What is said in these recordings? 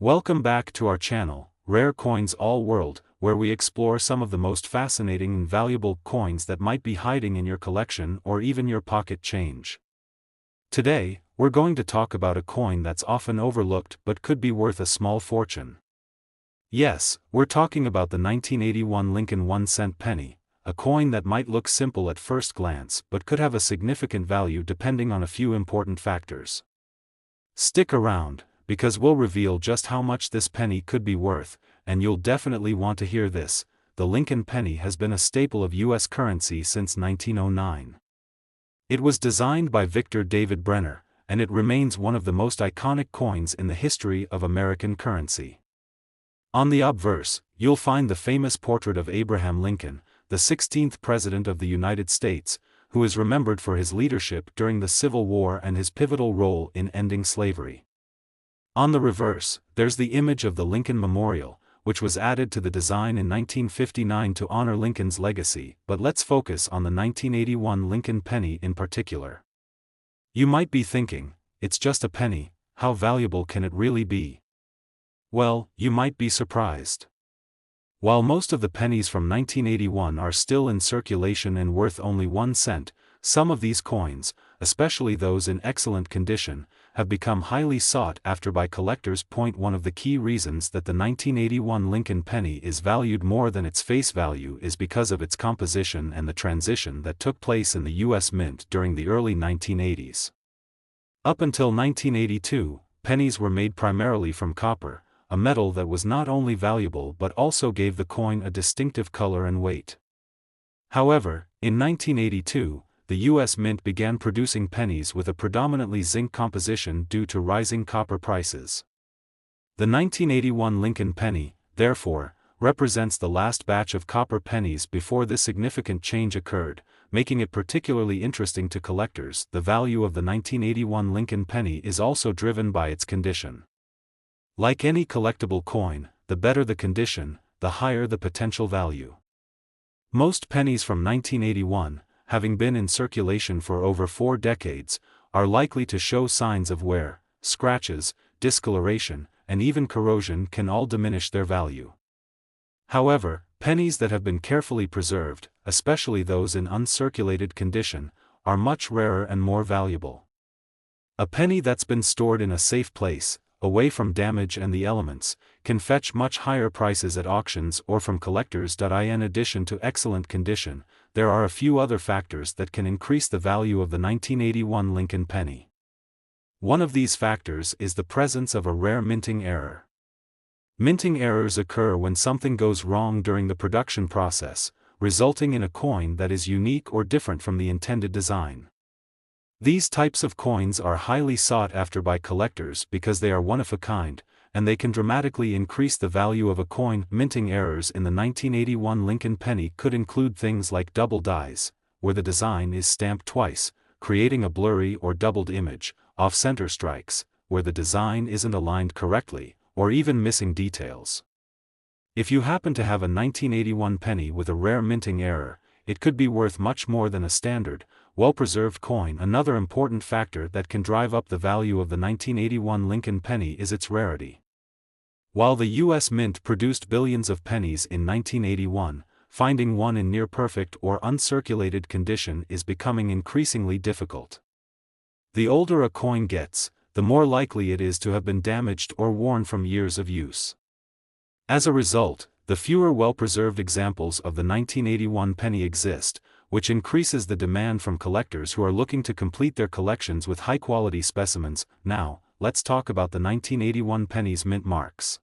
Welcome back to our channel, Rare Coins All World, where we explore some of the most fascinating and valuable coins that might be hiding in your collection or even your pocket change. Today, we're going to talk about a coin that's often overlooked but could be worth a small fortune. Yes, we're talking about the 1981 Lincoln 1-cent penny, a coin that might look simple at first glance but could have a significant value depending on a few important factors. Stick around, because we'll reveal just how much this penny could be worth, and you'll definitely want to hear this. The Lincoln penny has been a staple of U.S. currency since 1909. It was designed by Victor David Brenner, and it remains one of the most iconic coins in the history of American currency. On the obverse, you'll find the famous portrait of Abraham Lincoln, the 16th President of the United States, who is remembered for his leadership during the Civil War and his pivotal role in ending slavery. On the reverse, there's the image of the Lincoln Memorial, which was added to the design in 1959 to honor Lincoln's legacy, but let's focus on the 1981 Lincoln penny in particular. You might be thinking, it's just a penny, how valuable can it really be? Well, you might be surprised. While most of the pennies from 1981 are still in circulation and worth only 1 cent, some of these coins, especially those in excellent condition, have become highly sought after by collectors. One of the key reasons that the 1981 Lincoln penny is valued more than its face value is because of its composition and the transition that took place in the U.S. Mint during the early 1980s. Up until 1982, pennies were made primarily from copper, a metal that was not only valuable but also gave the coin a distinctive color and weight. However, in 1982, the U.S. Mint began producing pennies with a predominantly zinc composition due to rising copper prices. The 1981 Lincoln penny, therefore, represents the last batch of copper pennies before this significant change occurred, making it particularly interesting to collectors. The value of the 1981 Lincoln penny is also driven by its condition. Like any collectible coin, the better the condition, the higher the potential value. Most pennies from 1981, having been in circulation for over 4 decades, are likely to show signs of wear. Scratches, discoloration, and even corrosion can all diminish their value. However, pennies that have been carefully preserved, especially those in uncirculated condition, are much rarer and more valuable. A penny that's been stored in a safe place, away from damage and the elements, can fetch much higher prices at auctions or from collectors. In addition to excellent condition, there are a few other factors that can increase the value of the 1981 Lincoln penny. One of these factors is the presence of a rare minting error. Minting errors occur when something goes wrong during the production process, resulting in a coin that is unique or different from the intended design. These types of coins are highly sought after by collectors because they are one of a kind, and they can dramatically increase the value of a coin. Minting errors in the 1981 Lincoln penny could include things like double dies, where the design is stamped twice, creating a blurry or doubled image, off-center strikes, where the design isn't aligned correctly, or even missing details. If you happen to have a 1981 penny with a rare minting error, it could be worth much more than a standard, well-preserved coin. Another important factor that can drive up the value of the 1981 Lincoln penny is its rarity. While the U.S. Mint produced billions of pennies in 1981, finding one in near-perfect or uncirculated condition is becoming increasingly difficult. The older a coin gets, the more likely it is to have been damaged or worn from years of use. As a result, the fewer well-preserved examples of the 1981 penny exist, which increases the demand from collectors who are looking to complete their collections with high-quality specimens. Now, let's talk about the 1981 penny's mint marks.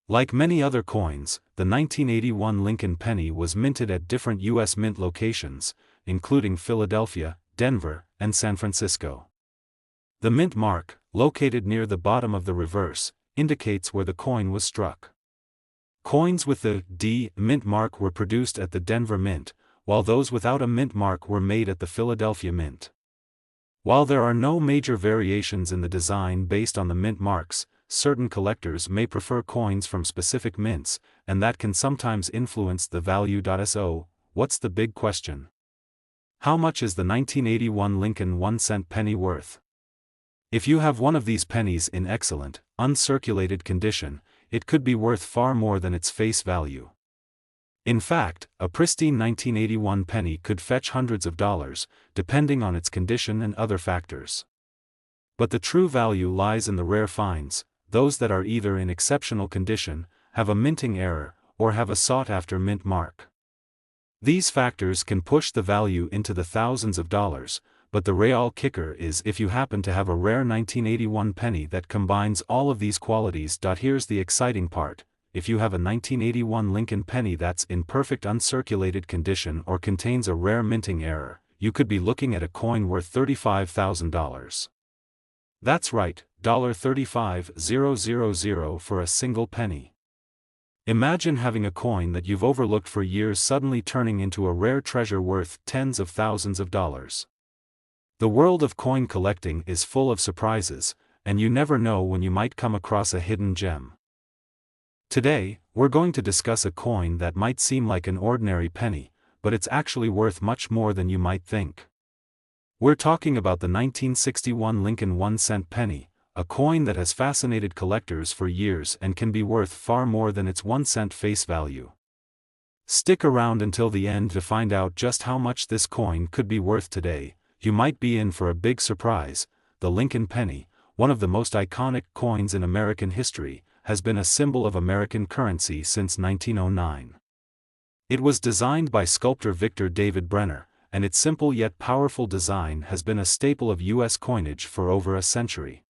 Like many other coins, the 1981 Lincoln penny was minted at different U.S. Mint locations, including Philadelphia, Denver, and San Francisco. The mint mark, located near the bottom of the reverse, indicates where the coin was struck. Coins with the D mint mark were produced at the Denver Mint, while those without a mint mark were made at the Philadelphia Mint. While there are no major variations in the design based on the mint marks, certain collectors may prefer coins from specific mints, and that can sometimes influence the value. So, what's the big question? How much is the 1981 Lincoln 1-cent penny worth? If you have one of these pennies in excellent, uncirculated condition, it could be worth far more than its face value. In fact, a pristine 1981 penny could fetch hundreds of dollars, depending on its condition and other factors. But the true value lies in the rare finds, those that are either in exceptional condition, have a minting error, or have a sought-after mint mark. These factors can push the value into the thousands of dollars, but the real kicker is if you happen to have a rare 1981 penny that combines all of these qualities. Here's the exciting part: if you have a 1981 Lincoln penny that's in perfect uncirculated condition or contains a rare minting error, you could be looking at a coin worth $35,000. That's right, $35,000 for a single penny. Imagine having a coin that you've overlooked for years suddenly turning into a rare treasure worth tens of thousands of dollars. The world of coin collecting is full of surprises, and you never know when you might come across a hidden gem. Today, we're going to discuss a coin that might seem like an ordinary penny, but it's actually worth much more than you might think. We're talking about the 1961 Lincoln 1-cent penny, a coin that has fascinated collectors for years and can be worth far more than its 1-cent face value. Stick around until the end to find out just how much this coin could be worth today. You might be in for a big surprise. The Lincoln penny, one of the most iconic coins in American history, has been a symbol of American currency since 1909. It was designed by sculptor Victor David Brenner, and its simple yet powerful design has been a staple of U.S. coinage for over a century.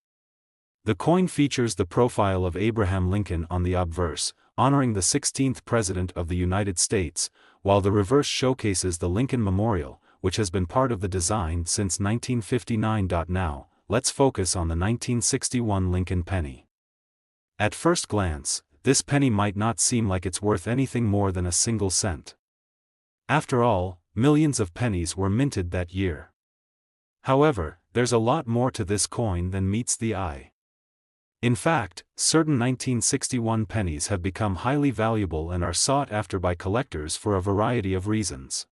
The coin features the profile of Abraham Lincoln on the obverse, honoring the 16th President of the United States, while the reverse showcases the Lincoln Memorial, which has been part of the design since 1959. Now, let's focus on the 1961 Lincoln penny. At first glance, this penny might not seem like it's worth anything more than a single cent. After all, millions of pennies were minted that year. However, there's a lot more to this coin than meets the eye. In fact, certain 1961 pennies have become highly valuable and are sought after by collectors for a variety of reasons.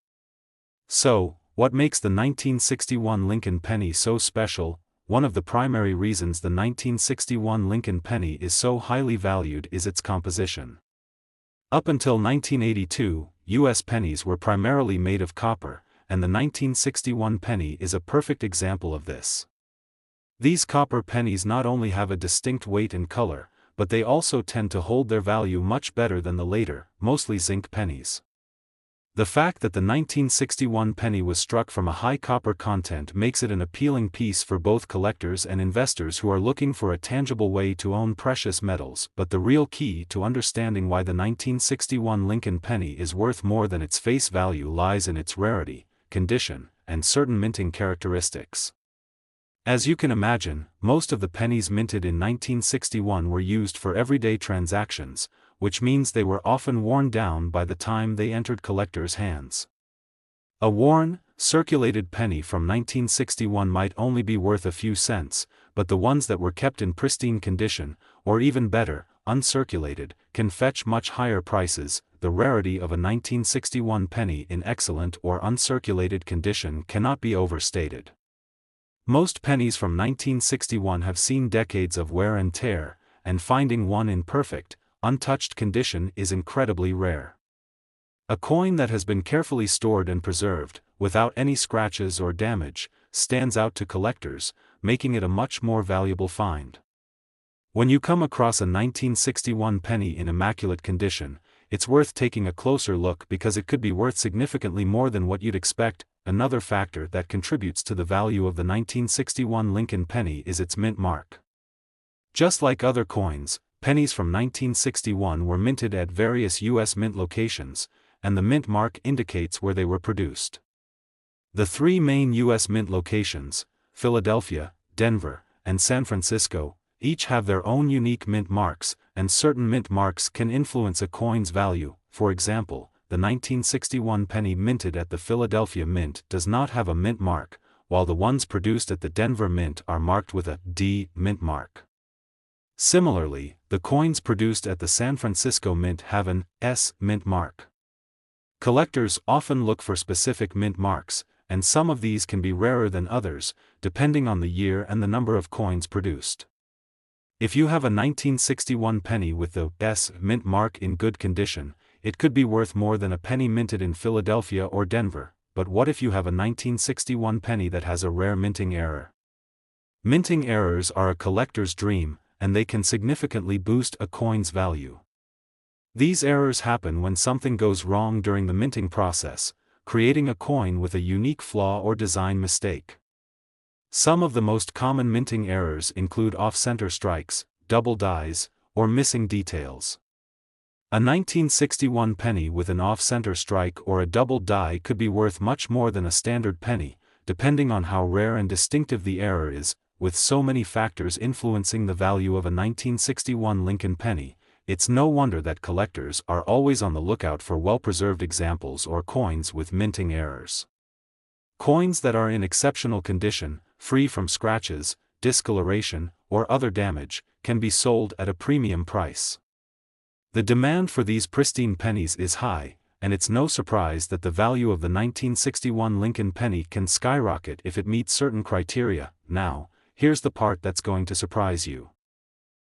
So, what makes the 1961 Lincoln penny so special? One of the primary reasons the 1961 Lincoln penny is so highly valued is its composition. Up until 1982, U.S. pennies were primarily made of copper, and the 1961 penny is a perfect example of this. These copper pennies not only have a distinct weight and color, but they also tend to hold their value much better than the later, mostly zinc pennies. The fact that the 1961 penny was struck from a high copper content makes it an appealing piece for both collectors and investors who are looking for a tangible way to own precious metals. But the real key to understanding why the 1961 Lincoln penny is worth more than its face value lies in its rarity, condition, and certain minting characteristics. As you can imagine, most of the pennies minted in 1961 were used for everyday transactions, which means they were often worn down by the time they entered collectors' hands. A worn, circulated penny from 1961 might only be worth a few cents, but the ones that were kept in pristine condition, or even better, uncirculated, can fetch much higher prices. The rarity of a 1961 penny in excellent or uncirculated condition cannot be overstated. Most pennies from 1961 have seen decades of wear and tear, and finding one in perfect, untouched condition is incredibly rare. A coin that has been carefully stored and preserved, without any scratches or damage, stands out to collectors, making it a much more valuable find. When you come across a 1961 penny in immaculate condition, it's worth taking a closer look because it could be worth significantly more than what you'd expect. Another factor that contributes to the value of the 1961 Lincoln penny is its mint mark. Just like other coins, pennies from 1961 were minted at various U.S. mint locations, and the mint mark indicates where they were produced. The three main U.S. mint locations, Philadelphia, Denver, and San Francisco, each have their own unique mint marks, and certain mint marks can influence a coin's value. For example, the 1961 penny minted at the Philadelphia Mint does not have a mint mark, while the ones produced at the Denver Mint are marked with a D mint mark. Similarly, the coins produced at the San Francisco Mint have an S mint mark. Collectors often look for specific mint marks, and some of these can be rarer than others, depending on the year and the number of coins produced. If you have a 1961 penny with the S mint mark in good condition, it could be worth more than a penny minted in Philadelphia or Denver. But what if you have a 1961 penny that has a rare minting error? Minting errors are a collector's dream, and they can significantly boost a coin's value. These errors happen when something goes wrong during the minting process, creating a coin with a unique flaw or design mistake. Some of the most common minting errors include off-center strikes, double dies, or missing details. A 1961 penny with an off-center strike or a double die could be worth much more than a standard penny, depending on how rare and distinctive the error is. With so many factors influencing the value of a 1961 Lincoln penny, it's no wonder that collectors are always on the lookout for well-preserved examples or coins with minting errors. Coins that are in exceptional condition, free from scratches, discoloration, or other damage, can be sold at a premium price. The demand for these pristine pennies is high, and it's no surprise that the value of the 1961 Lincoln penny can skyrocket if it meets certain criteria. Now, here's the part that's going to surprise you.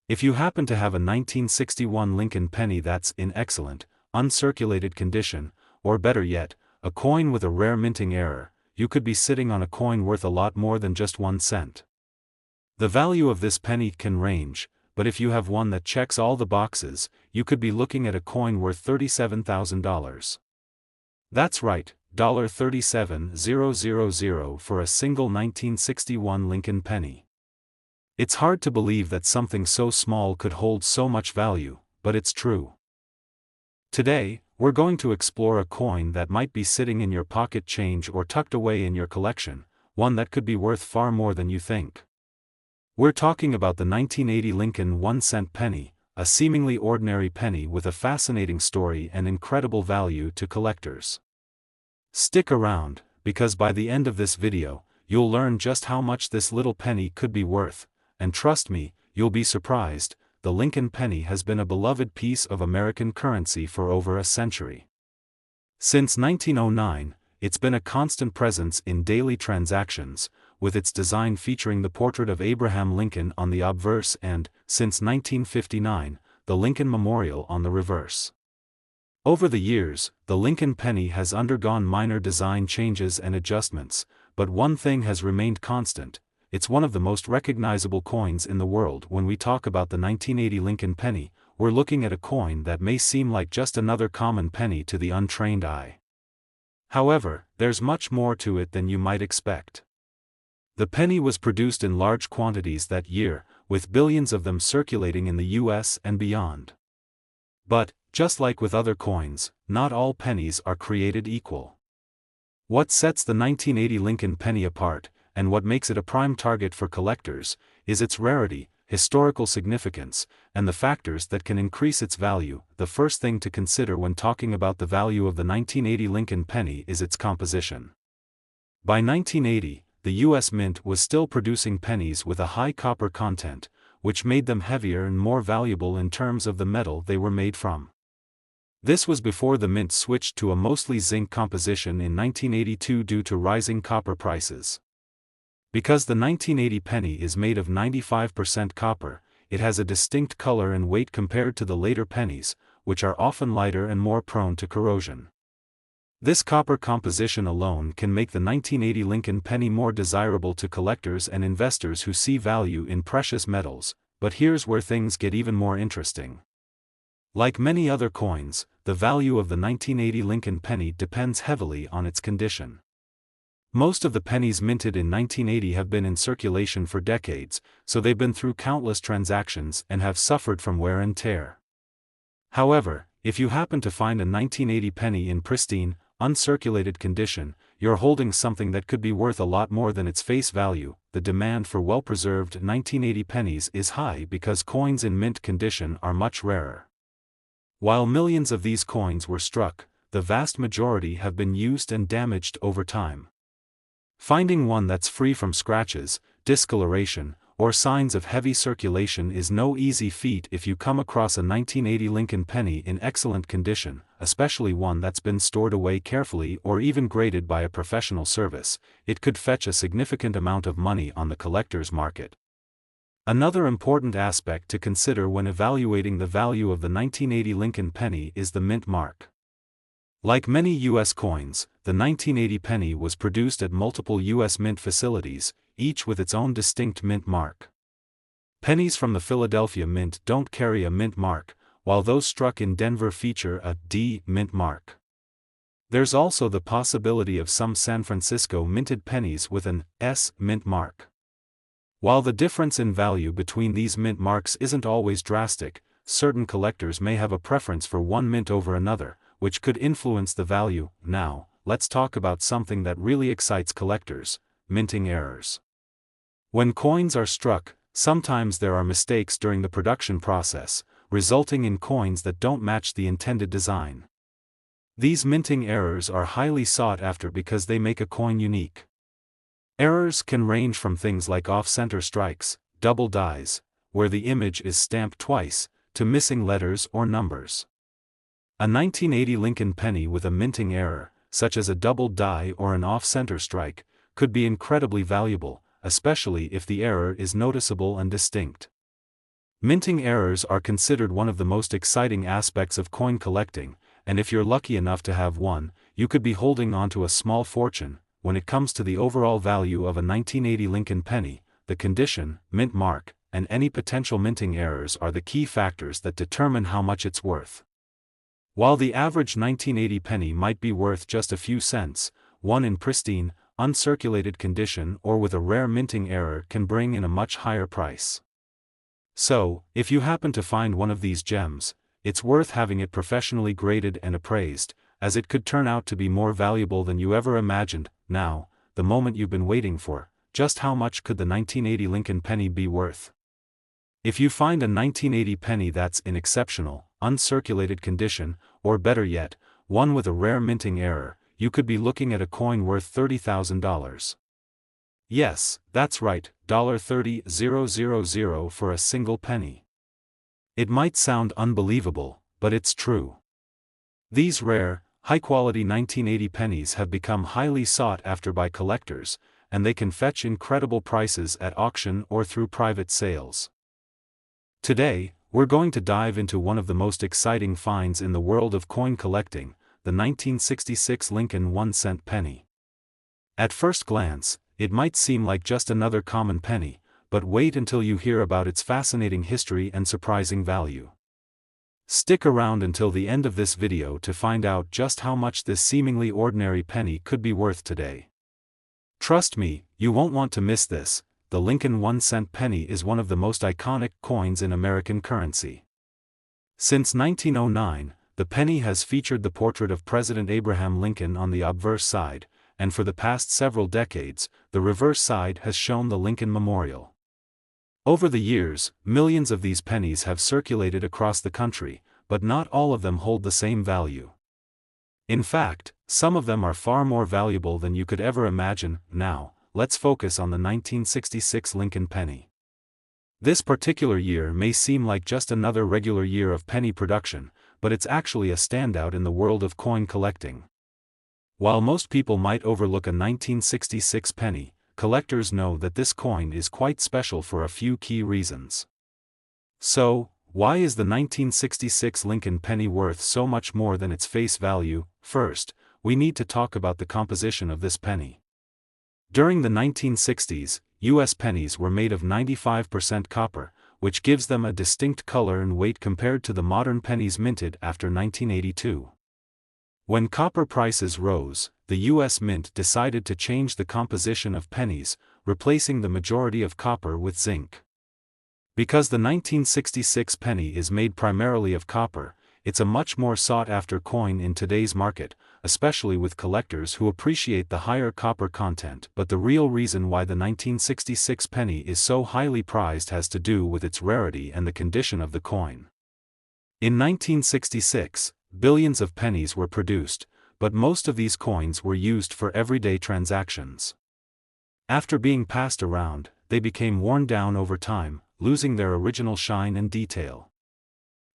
If you happen to have a 1961 Lincoln penny that's in excellent, uncirculated condition, or better yet, a coin with a rare minting error, you could be sitting on a coin worth a lot more than just 1 cent. The value of this penny can range, but if you have one that checks all the boxes, you could be looking at a coin worth $37,000. That's right, $37,000 for a single 1961 Lincoln penny. It's hard to believe that something so small could hold so much value, but it's true. Today, we're going to explore a coin that might be sitting in your pocket change or tucked away in your collection, one that could be worth far more than you think. We're talking about the 1980 Lincoln 1-cent penny, a seemingly ordinary penny with a fascinating story and incredible value to collectors. Stick around, because by the end of this video, you'll learn just how much this little penny could be worth, and trust me, you'll be surprised. The Lincoln penny has been a beloved piece of American currency for over a century. Since 1909, it's been a constant presence in daily transactions, with its design featuring the portrait of Abraham Lincoln on the obverse and, since 1959, the Lincoln Memorial on the reverse. Over the years, the Lincoln penny has undergone minor design changes and adjustments, but one thing has remained constant: it's one of the most recognizable coins in the world. When we talk about the 1980 Lincoln penny, we're looking at a coin that may seem like just another common penny to the untrained eye. However, there's much more to it than you might expect. The penny was produced in large quantities that year, with billions of them circulating in the US and beyond. But, just like with other coins, not all pennies are created equal. What sets the 1980 Lincoln penny apart, and what makes it a prime target for collectors, is its rarity, historical significance, and the factors that can increase its value. The first thing to consider when talking about the value of the 1980 Lincoln penny is its composition. By 1980, the U.S. Mint was still producing pennies with a high copper content, which made them heavier and more valuable in terms of the metal they were made from. This was before the Mint switched to a mostly zinc composition in 1982 due to rising copper prices. Because the 1980 penny is made of 95% copper, it has a distinct color and weight compared to the later pennies, which are often lighter and more prone to corrosion. This copper composition alone can make the 1980 Lincoln penny more desirable to collectors and investors who see value in precious metals. But here's where things get even more interesting. Like many other coins, the value of the 1980 Lincoln penny depends heavily on its condition. Most of the pennies minted in 1980 have been in circulation for decades, so they've been through countless transactions and have suffered from wear and tear. However, if you happen to find a 1980 penny in pristine, uncirculated condition, you're holding something that could be worth a lot more than its face value. The demand for well-preserved 1980 pennies is high because coins in mint condition are much rarer. While millions of these coins were struck, the vast majority have been used and damaged over time. Finding one that's free from scratches, discoloration, or signs of heavy circulation is no easy feat. If you come across a 1980 Lincoln penny in excellent condition, especially one that's been stored away carefully or even graded by a professional service, it could fetch a significant amount of money on the collector's market. Another important aspect to consider when evaluating the value of the 1980 Lincoln penny is the mint mark. Like many U.S. coins, the 1980 penny was produced at multiple U.S. mint facilities, each with its own distinct mint mark. Pennies from the Philadelphia Mint don't carry a mint mark, while those struck in Denver feature a D mint mark. There's also the possibility of some San Francisco minted pennies with an S mint mark. While the difference in value between these mint marks isn't always drastic, certain collectors may have a preference for one mint over another, which could influence the value. Now, let's talk about something that really excites collectors: minting errors. When coins are struck, sometimes there are mistakes during the production process, resulting in coins that don't match the intended design. These minting errors are highly sought after because they make a coin unique. Errors can range from things like off-center strikes, double dies, where the image is stamped twice, to missing letters or numbers. A 1980 Lincoln penny with a minting error, such as a double die or an off-center strike, could be incredibly valuable, especially if the error is noticeable and distinct. Minting errors are considered one of the most exciting aspects of coin collecting, and if you're lucky enough to have one, you could be holding onto a small fortune. When it comes to the overall value of a 1980 Lincoln penny, the condition, mint mark, and any potential minting errors are the key factors that determine how much it's worth. While the average 1980 penny might be worth just a few cents, one in pristine, uncirculated condition or with a rare minting error can bring in a much higher price. So, if you happen to find one of these gems, it's worth having it professionally graded and appraised, as it could turn out to be more valuable than you ever imagined. Now, the moment you've been waiting for: just how much could the 1980 Lincoln penny be worth? If you find a 1980 penny that's in exceptional, uncirculated condition, or better yet, one with a rare minting error, you could be looking at a coin worth $30,000. Yes, that's right, $30,000 for a single penny. It might sound unbelievable, but it's true. These rare, high-quality 1980 pennies have become highly sought after by collectors, and they can fetch incredible prices at auction or through private sales. Today, we're going to dive into one of the most exciting finds in the world of coin collecting, the 1966 Lincoln 1-cent penny. At first glance, it might seem like just another common penny, but wait until you hear about its fascinating history and surprising value. Stick around until the end of this video to find out just how much this seemingly ordinary penny could be worth today. Trust me, you won't want to miss this. The Lincoln 1-cent penny is one of the most iconic coins in American currency. Since 1909, the penny has featured the portrait of President Abraham Lincoln on the obverse side, and for the past several decades, the reverse side has shown the Lincoln Memorial. Over the years, millions of these pennies have circulated across the country, but not all of them hold the same value. In fact, some of them are far more valuable than you could ever imagine. Now, let's focus on the 1966 Lincoln penny. This particular year may seem like just another regular year of penny production, but it's actually a standout in the world of coin collecting. While most people might overlook a 1966 penny, collectors know that this coin is quite special for a few key reasons. So, why is the 1966 Lincoln penny worth so much more than its face value? First, we need to talk about the composition of this penny. During the 1960s, U.S. pennies were made of 95% copper, which gives them a distinct color and weight compared to the modern pennies minted after 1982. When copper prices rose, the U.S. Mint decided to change the composition of pennies, replacing the majority of copper with zinc. Because the 1966 penny is made primarily of copper, it's a much more sought-after coin in today's market, especially with collectors who appreciate the higher copper content. But the real reason why the 1966 penny is so highly prized has to do with its rarity and the condition of the coin. In 1966, billions of pennies were produced, but most of these coins were used for everyday transactions. After being passed around, they became worn down over time, losing their original shine and detail.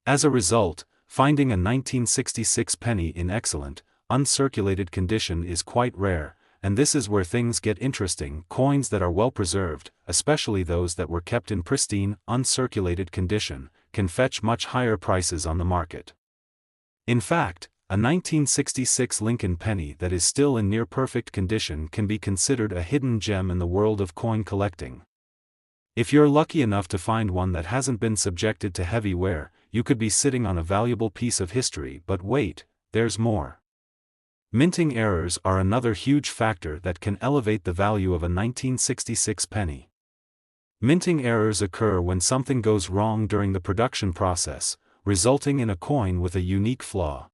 As a result, finding a 1966 penny in excellent, uncirculated condition is quite rare, and this is where things get interesting. Coins that are well preserved, especially those that were kept in pristine, uncirculated condition, can fetch much higher prices on the market. In fact, a 1966 Lincoln penny that is still in near-perfect condition can be considered a hidden gem in the world of coin collecting. If you're lucky enough to find one that hasn't been subjected to heavy wear, you could be sitting on a valuable piece of history. But wait, there's more. Minting errors are another huge factor that can elevate the value of a 1966 penny. Minting errors occur when something goes wrong during the production process, resulting in a coin with a unique flaw.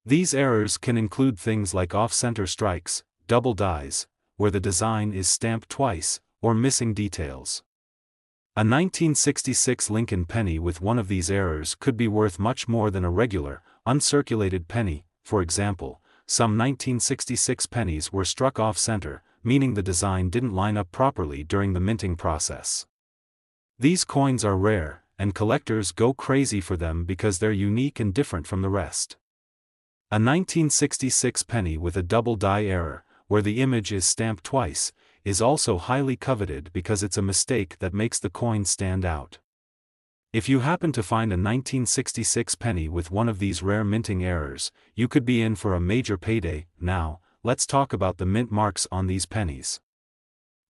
These errors can include things like off-center strikes, double dies, where the design is stamped twice, or missing details. A 1966 Lincoln penny with one of these errors could be worth much more than a regular, uncirculated penny. For example, some 1966 pennies were struck off-center, meaning the design didn't line up properly during the minting process. These coins are rare, and collectors go crazy for them because they're unique and different from the rest. A 1966 penny with a double die error, where the image is stamped twice, is also highly coveted because it's a mistake that makes the coin stand out. If you happen to find a 1966 penny with one of these rare minting errors, you could be in for a major payday. Now, let's talk about the mint marks on these pennies.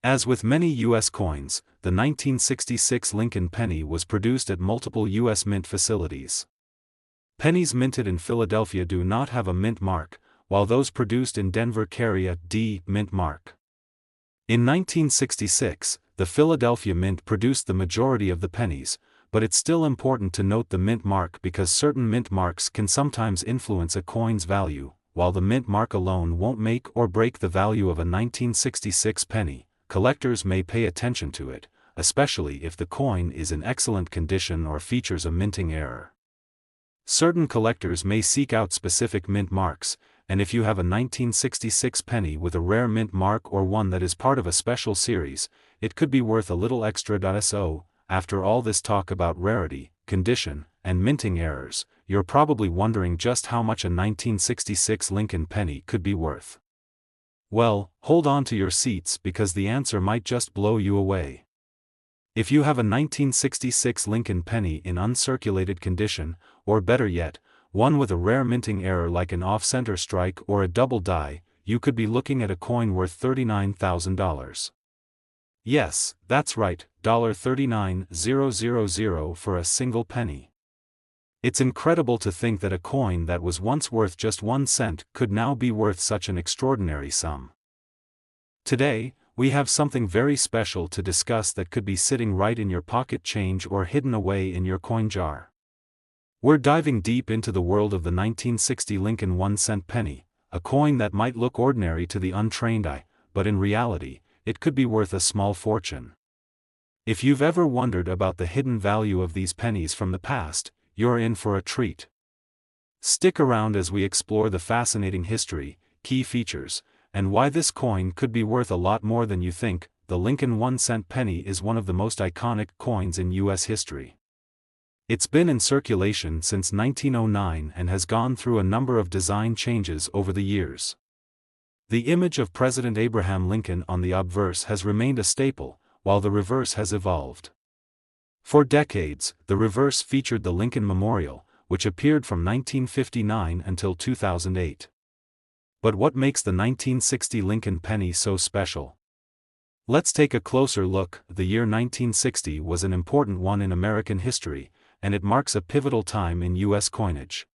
As with many U.S. coins, the 1966 Lincoln penny was produced at multiple U.S. mint facilities. Pennies minted in Philadelphia do not have a mint mark, while those produced in Denver carry a D mint mark. In 1966, the Philadelphia Mint produced the majority of the pennies, but it's still important to note the mint mark because certain mint marks can sometimes influence a coin's value. While the mint mark alone won't make or break the value of a 1966 penny, collectors may pay attention to it, especially if the coin is in excellent condition or features a minting error. Certain collectors may seek out specific mint marks, and if you have a 1966 penny with a rare mint mark or one that is part of a special series, it could be worth a little extra. So, after all this talk about rarity, condition, and minting errors, you're probably wondering just how much a 1966 Lincoln penny could be worth. Well, hold on to your seats because the answer might just blow you away. If you have a 1966 Lincoln penny in uncirculated condition, or better yet, one with a rare minting error like an off-center strike or a double die, you could be looking at a coin worth $39,000. Yes, that's right, $39,000 for a single penny. It's incredible to think that a coin that was once worth just 1 cent could now be worth such an extraordinary sum. Today, we have something very special to discuss that could be sitting right in your pocket change or hidden away in your coin jar. We're diving deep into the world of the 1960 Lincoln 1-cent penny, a coin that might look ordinary to the untrained eye, but in reality, it could be worth a small fortune. If you've ever wondered about the hidden value of these pennies from the past, you're in for a treat. Stick around as we explore the fascinating history, key features, and why this coin could be worth a lot more than you think. The Lincoln 1-cent penny is one of the most iconic coins in U.S. history. It's been in circulation since 1909 and has gone through a number of design changes over the years. The image of President Abraham Lincoln on the obverse has remained a staple, while the reverse has evolved. For decades, the reverse featured the Lincoln Memorial, which appeared from 1959 until 2008. But what makes the 1960 Lincoln penny so special? Let's take a closer look. The year 1960 was an important one in American history, and it marks a pivotal time in U.S. coinage.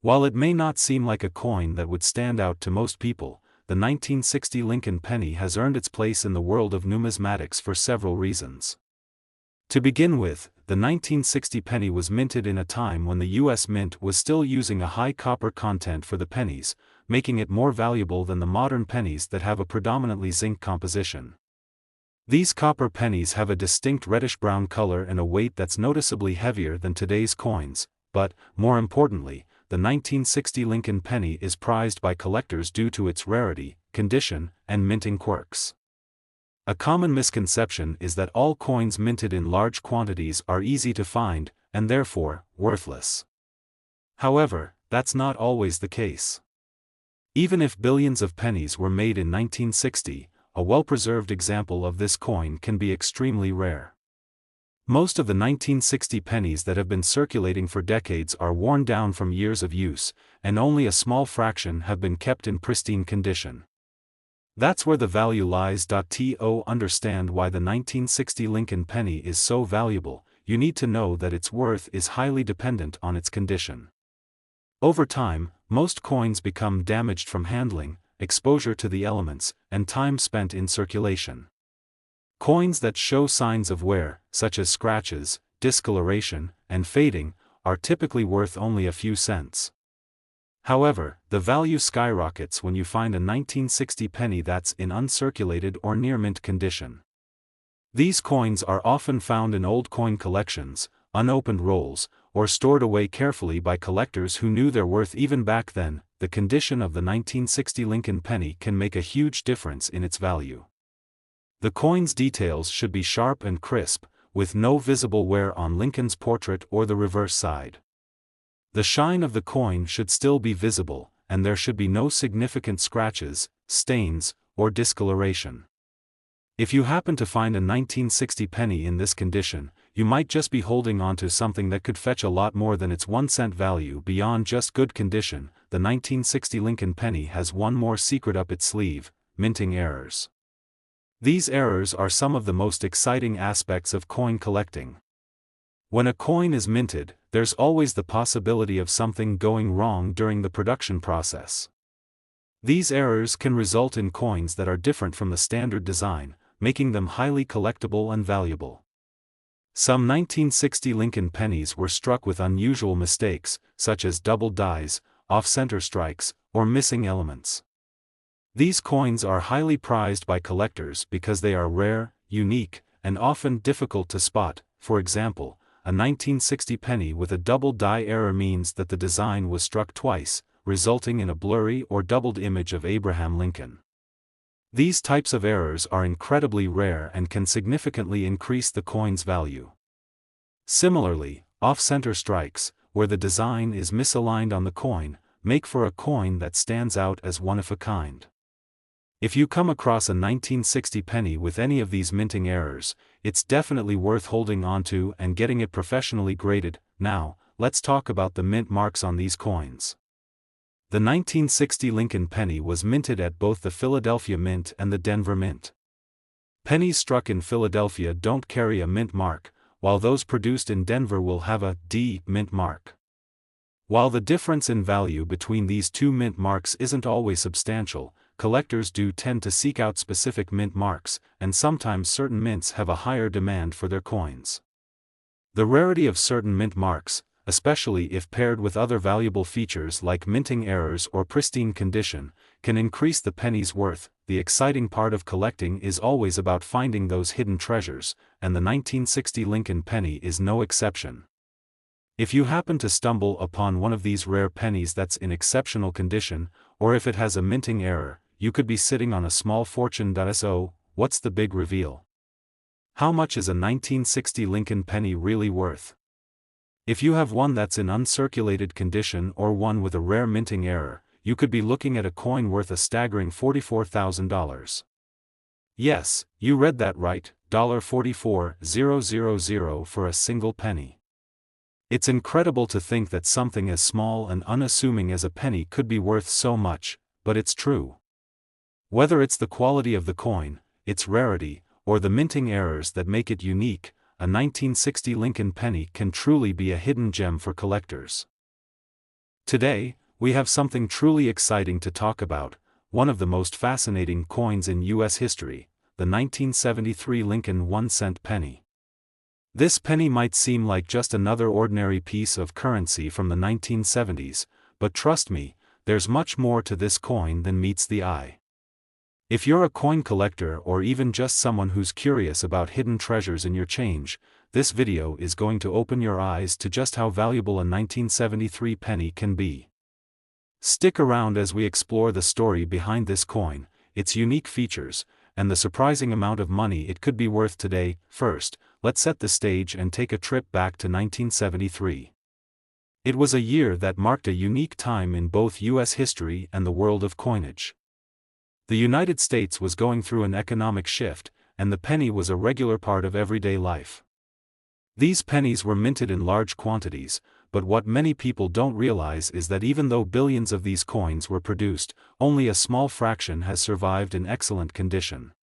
While it may not seem like a coin that would stand out to most people, the 1960 Lincoln penny has earned its place in the world of numismatics for several reasons. To begin with, the 1960 penny was minted in a time when the U.S. Mint was still using a high copper content for the pennies, making it more valuable than the modern pennies that have a predominantly zinc composition. These copper pennies have a distinct reddish-brown color and a weight that's noticeably heavier than today's coins, but, more importantly, the 1960 Lincoln penny is prized by collectors due to its rarity, condition, and minting quirks. A common misconception is that all coins minted in large quantities are easy to find, and therefore, worthless. However, that's not always the case. Even if billions of pennies were made in 1960, a well-preserved example of this coin can be extremely rare. Most of the 1960 pennies that have been circulating for decades are worn down from years of use, and only a small fraction have been kept in pristine condition. That's where the value lies. To understand why the 1960 Lincoln penny is so valuable, you need to know that its worth is highly dependent on its condition. Over time, most coins become damaged from handling, exposure to the elements, and time spent in circulation. Coins that show signs of wear, such as scratches, discoloration, and fading, are typically worth only a few cents. However, the value skyrockets when you find a 1960 penny that's in uncirculated or near mint condition. These coins are often found in old coin collections, unopened rolls, or stored away carefully by collectors who knew their worth even back then. The condition of the 1960 Lincoln penny can make a huge difference in its value. The coin's details should be sharp and crisp, with no visible wear on Lincoln's portrait or the reverse side. The shine of the coin should still be visible, and there should be no significant scratches, stains, or discoloration. If you happen to find a 1960 penny in this condition, you might just be holding onto something that could fetch a lot more than its 1 cent value. Beyond just good condition, the 1960 Lincoln penny has one more secret up its sleeve: minting errors. These errors are some of the most exciting aspects of coin collecting. When a coin is minted, there's always the possibility of something going wrong during the production process. These errors can result in coins that are different from the standard design, making them highly collectible and valuable. Some 1960 Lincoln pennies were struck with unusual mistakes, such as doubled dies, off-center strikes, or missing elements. These coins are highly prized by collectors because they are rare, unique, and often difficult to spot. For example, a 1960 penny with a double die error means that the design was struck twice, resulting in a blurry or doubled image of Abraham Lincoln. These types of errors are incredibly rare and can significantly increase the coin's value. Similarly, off-center strikes, where the design is misaligned on the coin, make for a coin that stands out as one of a kind. If you come across a 1960 penny with any of these minting errors, it's definitely worth holding onto and getting it professionally graded. Now, let's talk about the mint marks on these coins. The 1960 Lincoln penny was minted at both the Philadelphia Mint and the Denver Mint. Pennies struck in Philadelphia don't carry a mint mark, while those produced in Denver will have a D mint mark. While the difference in value between these two mint marks isn't always substantial, collectors do tend to seek out specific mint marks, and sometimes certain mints have a higher demand for their coins. The rarity of certain mint marks, especially if paired with other valuable features like minting errors or pristine condition, can increase the penny's worth. The exciting part of collecting is always about finding those hidden treasures, and the 1960 Lincoln penny is no exception. If you happen to stumble upon one of these rare pennies that's in exceptional condition, or if it has a minting error, you could be sitting on a small fortune. So, what's the big reveal? How much is a 1960 Lincoln penny really worth? If you have one that's in uncirculated condition or one with a rare minting error, you could be looking at a coin worth a staggering $44,000. Yes, you read that right, $44,000 for a single penny. It's incredible to think that something as small and unassuming as a penny could be worth so much, but it's true. Whether it's the quality of the coin, its rarity, or the minting errors that make it unique, a 1960 Lincoln penny can truly be a hidden gem for collectors. Today, we have something truly exciting to talk about, one of the most fascinating coins in U.S. history, the 1973 Lincoln 1-cent penny. This penny might seem like just another ordinary piece of currency from the 1970s, but trust me, there's much more to this coin than meets the eye. If you're a coin collector or even just someone who's curious about hidden treasures in your change, this video is going to open your eyes to just how valuable a 1973 penny can be. Stick around as we explore the story behind this coin, its unique features, and the surprising amount of money it could be worth today. First, let's set the stage and take a trip back to 1973. It was a year that marked a unique time in both U.S. history and the world of coinage. The United States was going through an economic shift, and the penny was a regular part of everyday life. These pennies were minted in large quantities, but what many people don't realize is that even though billions of these coins were produced, only a small fraction has survived in excellent condition.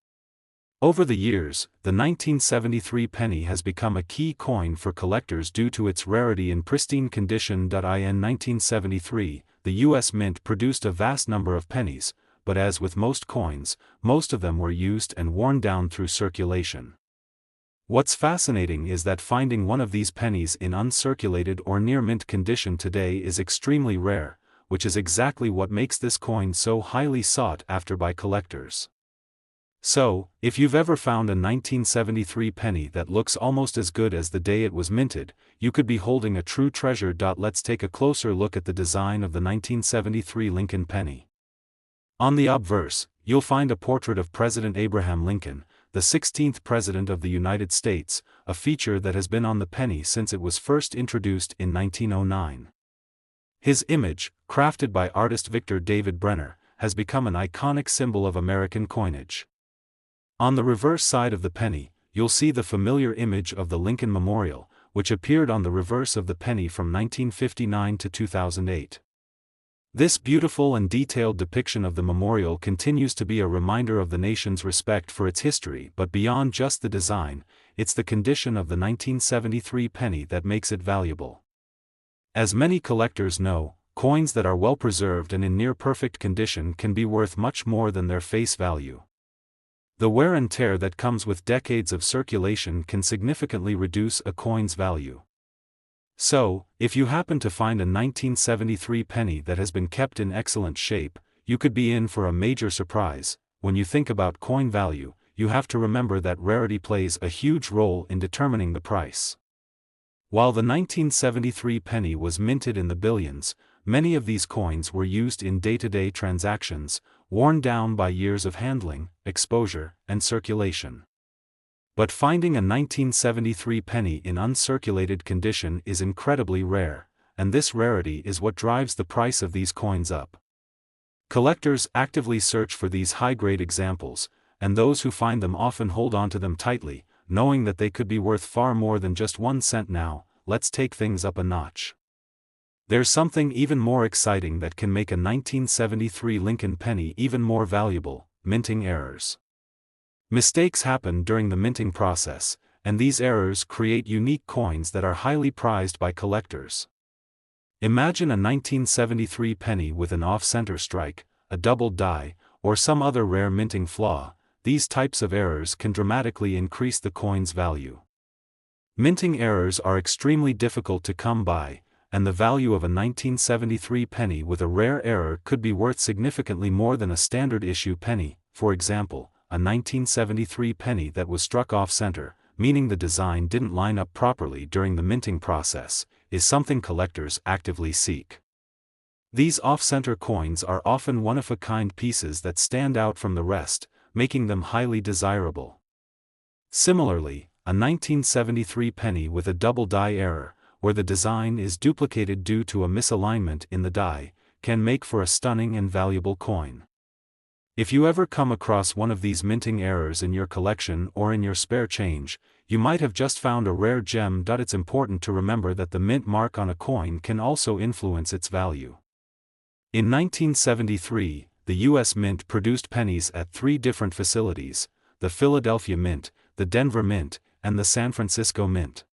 Over the years, the 1973 penny has become a key coin for collectors due to its rarity in pristine condition. In 1973, the U.S. Mint produced a vast number of pennies, but as with most coins, most of them were used and worn down through circulation. What's fascinating is that finding one of these pennies in uncirculated or near mint condition today is extremely rare, which is exactly what makes this coin so highly sought after by collectors. So, if you've ever found a 1973 penny that looks almost as good as the day it was minted, you could be holding a true treasure. Let's take a closer look at the design of the 1973 Lincoln penny. On the obverse, you'll find a portrait of President Abraham Lincoln, the 16th President of the United States, a feature that has been on the penny since it was first introduced in 1909. His image, crafted by artist Victor David Brenner, has become an iconic symbol of American coinage. On the reverse side of the penny, you'll see the familiar image of the Lincoln Memorial, which appeared on the reverse of the penny from 1959 to 2008. This beautiful and detailed depiction of the memorial continues to be a reminder of the nation's respect for its history, but beyond just the design, it's the condition of the 1973 penny that makes it valuable. As many collectors know, coins that are well preserved and in near-perfect condition can be worth much more than their face value. The wear and tear that comes with decades of circulation can significantly reduce a coin's value. So, if you happen to find a 1973 penny that has been kept in excellent shape, you could be in for a major surprise. When you think about coin value, you have to remember that rarity plays a huge role in determining the price. While the 1973 penny was minted in the billions, many of these coins were used in day-to-day transactions, worn down by years of handling, exposure, and circulation. But finding a 1973 penny in uncirculated condition is incredibly rare, and this rarity is what drives the price of these coins up. Collectors actively search for these high-grade examples, and those who find them often hold on to them tightly, knowing that they could be worth far more than just 1 cent. Now, let's take things up a notch. There's something even more exciting that can make a 1973 Lincoln penny even more valuable: minting errors. Mistakes happen during the minting process, and these errors create unique coins that are highly prized by collectors. Imagine a 1973 penny with an off-center strike, a double die, or some other rare minting flaw. These types of errors can dramatically increase the coin's value. Minting errors are extremely difficult to come by, and the value of a 1973 penny with a rare error could be worth significantly more than a standard issue penny. For example, a 1973 penny that was struck off-center, meaning the design didn't line up properly during the minting process, is something collectors actively seek. These off-center coins are often one-of-a-kind pieces that stand out from the rest, making them highly desirable. Similarly, a 1973 penny with a double die error, where the design is duplicated due to a misalignment in the die, can make for a stunning and valuable coin. If you ever come across one of these minting errors in your collection or in your spare change, you might have just found a rare gem. It's important to remember that the mint mark on a coin can also influence its value. In 1973, the U.S. Mint produced pennies at 3 different facilities: the Philadelphia Mint, the Denver Mint, and the San Francisco Mint.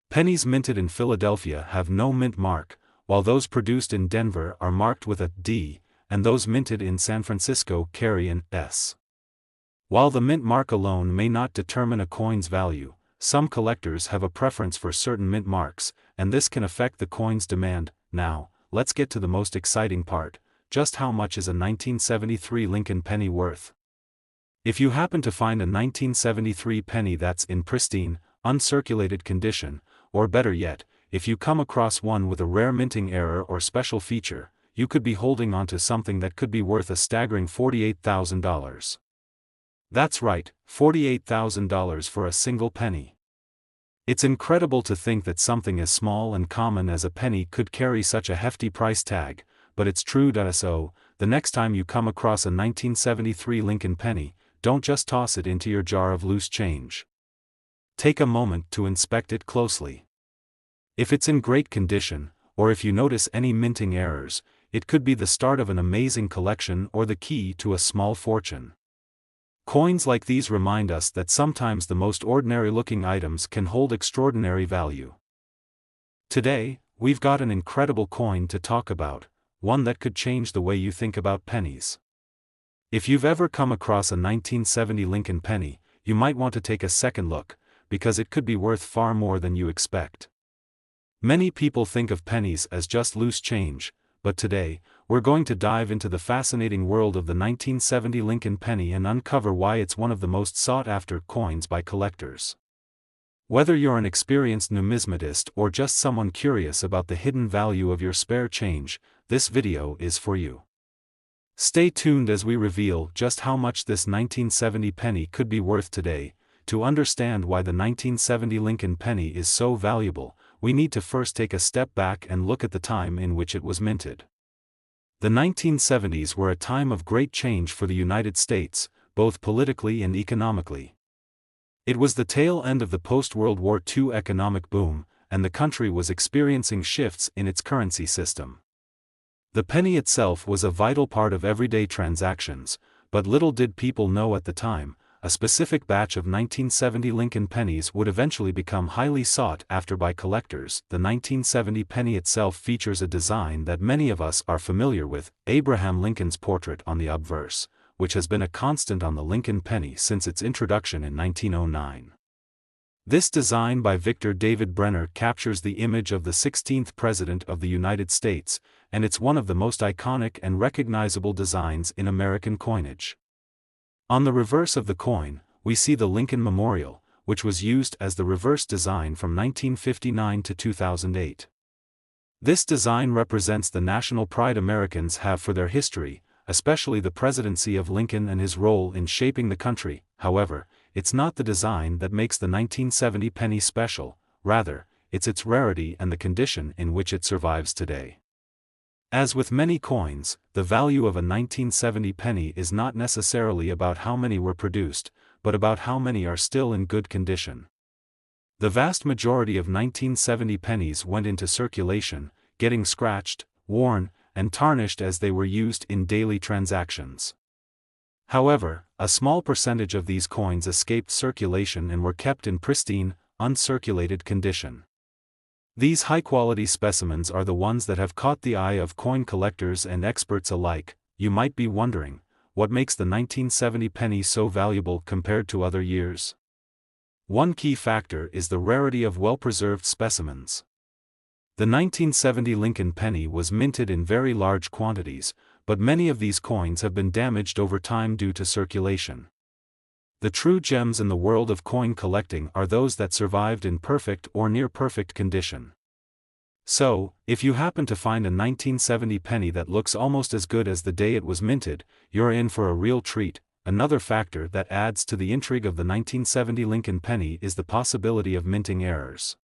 Pennies minted in Philadelphia have no mint mark, while those produced in Denver are marked with a D, and those minted in San Francisco carry an S. While the mint mark alone may not determine a coin's value, some collectors have a preference for certain mint marks, and this can affect the coin's demand. Now, let's get to the most exciting part: just how much is a 1973 Lincoln penny worth? If you happen to find a 1973 penny that's in pristine, uncirculated condition, or better yet, if you come across one with a rare minting error or special feature, you could be holding onto something that could be worth a staggering $48,000. That's right, $48,000 for a single penny. It's incredible to think that something as small and common as a penny could carry such a hefty price tag, but it's true. So, the next time you come across a 1973 Lincoln penny, don't just toss it into your jar of loose change. Take a moment to inspect it closely. If it's in great condition, or if you notice any minting errors, it could be the start of an amazing collection or the key to a small fortune. Coins like these remind us that sometimes the most ordinary-looking items can hold extraordinary value. Today, we've got an incredible coin to talk about, one that could change the way you think about pennies. If you've ever come across a 1970 Lincoln penny, you might want to take a second look, because it could be worth far more than you expect. Many people think of pennies as just loose change, but today, we're going to dive into the fascinating world of the 1970 Lincoln penny and uncover why it's one of the most sought-after coins by collectors. Whether you're an experienced numismatist or just someone curious about the hidden value of your spare change, this video is for you. Stay tuned as we reveal just how much this 1970 penny could be worth today. To understand why the 1970 Lincoln penny is so valuable, we need to first take a step back and look at the time in which it was minted. The 1970s were a time of great change for the United States, both politically and economically. It was the tail end of the post-World War II economic boom, and the country was experiencing shifts in its currency system. The penny itself was a vital part of everyday transactions, but little did people know at the time, a specific batch of 1970 Lincoln pennies would eventually become highly sought after by collectors. The 1970 penny itself features a design that many of us are familiar with, Abraham Lincoln's portrait on the obverse, which has been a constant on the Lincoln penny since its introduction in 1909. This design by Victor David Brenner captures the image of the 16th President of the United States, and it's one of the most iconic and recognizable designs in American coinage. On the reverse of the coin, we see the Lincoln Memorial, which was used as the reverse design from 1959 to 2008. This design represents the national pride Americans have for their history, especially the presidency of Lincoln and his role in shaping the country. However, it's not the design that makes the 1970 penny special, rather, it's its rarity and the condition in which it survives today. As with many coins, the value of a 1970 penny is not necessarily about how many were produced, but about how many are still in good condition. The vast majority of 1970 pennies went into circulation, getting scratched, worn, and tarnished as they were used in daily transactions. However, a small percentage of these coins escaped circulation and were kept in pristine, uncirculated condition. These high-quality specimens are the ones that have caught the eye of coin collectors and experts alike. You might be wondering, what makes the 1970 penny so valuable compared to other years? One key factor is the rarity of well-preserved specimens. The 1970 Lincoln penny was minted in very large quantities, but many of these coins have been damaged over time due to circulation. The true gems in the world of coin collecting are those that survived in perfect or near-perfect condition. So, if you happen to find a 1970 penny that looks almost as good as the day it was minted, you're in for a real treat. Another factor that adds to the intrigue of the 1970 Lincoln penny is the possibility of minting errors.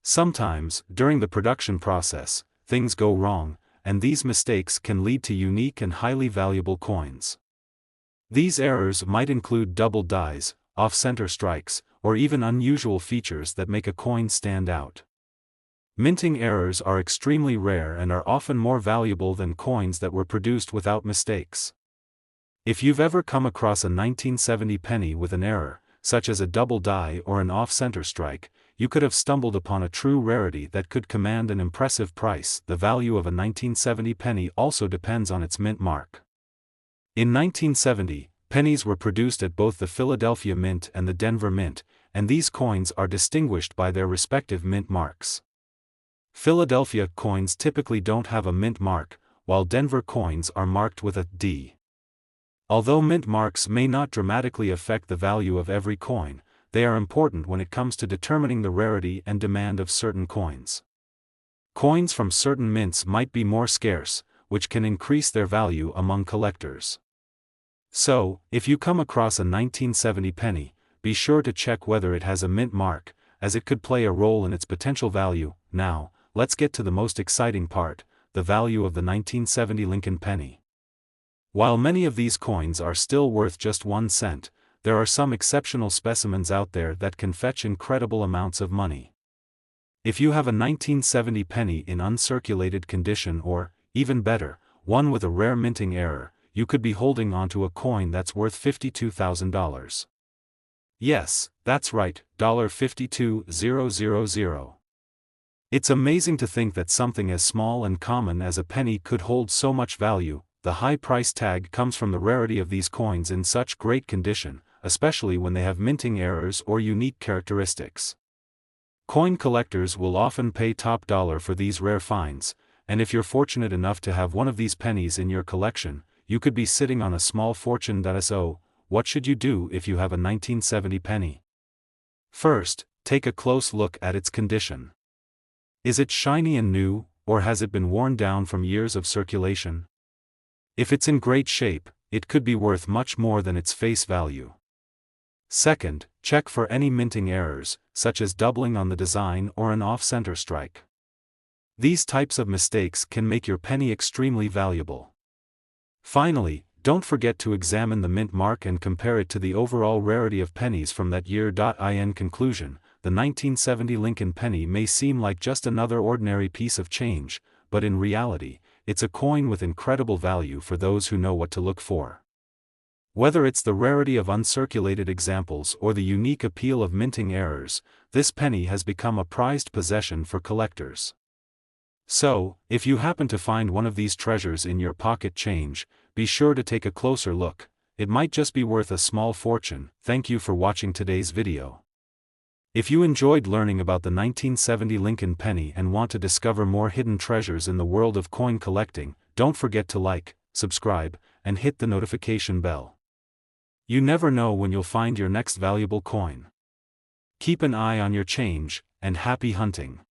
Sometimes, during the production process, things go wrong, and these mistakes can lead to unique and highly valuable coins. These errors might include double dies, off-center strikes, or even unusual features that make a coin stand out. Minting errors are extremely rare and are often more valuable than coins that were produced without mistakes. If you've ever come across a 1970 penny with an error, such as a double die or an off-center strike, you could have stumbled upon a true rarity that could command an impressive price. The value of a 1970 penny also depends on its mint mark. In 1970, pennies were produced at both the Philadelphia Mint and the Denver Mint, and these coins are distinguished by their respective mint marks. Philadelphia coins typically don't have a mint mark, while Denver coins are marked with a D. Although mint marks may not dramatically affect the value of every coin, they are important when it comes to determining the rarity and demand of certain coins. Coins from certain mints might be more scarce, which can increase their value among collectors. So, if you come across a 1970 penny, be sure to check whether it has a mint mark, as it could play a role in its potential value. Now, let's get to the most exciting part, the value of the 1970 Lincoln penny. While many of these coins are still worth just 1 cent, there are some exceptional specimens out there that can fetch incredible amounts of money. If you have a 1970 penny in uncirculated condition or, even better, one with a rare minting error, you could be holding onto a coin that's worth $52,000. Yes, that's right, $52,000. It's amazing to think that something as small and common as a penny could hold so much value. The high price tag comes from the rarity of these coins in such great condition, especially when they have minting errors or unique characteristics. Coin collectors will often pay top dollar for these rare finds, and if you're fortunate enough to have one of these pennies in your collection, you could be sitting on a small fortune. So, what should you do if you have a 1970 penny? First, take a close look at its condition. Is it shiny and new, or has it been worn down from years of circulation? If it's in great shape, it could be worth much more than its face value. Second, check for any minting errors, such as doubling on the design or an off-center strike. These types of mistakes can make your penny extremely valuable. Finally, don't forget to examine the mint mark and compare it to the overall rarity of pennies from that year. In conclusion, the 1970 Lincoln penny may seem like just another ordinary piece of change, but in reality, it's a coin with incredible value for those who know what to look for. Whether it's the rarity of uncirculated examples or the unique appeal of minting errors, this penny has become a prized possession for collectors. So, if you happen to find one of these treasures in your pocket change, be sure to take a closer look. It might just be worth a small fortune. Thank you for watching today's video. If you enjoyed learning about the 1970 Lincoln penny and want to discover more hidden treasures in the world of coin collecting, don't forget to like, subscribe, and hit the notification bell. You never know when you'll find your next valuable coin. Keep an eye on your change, and happy hunting.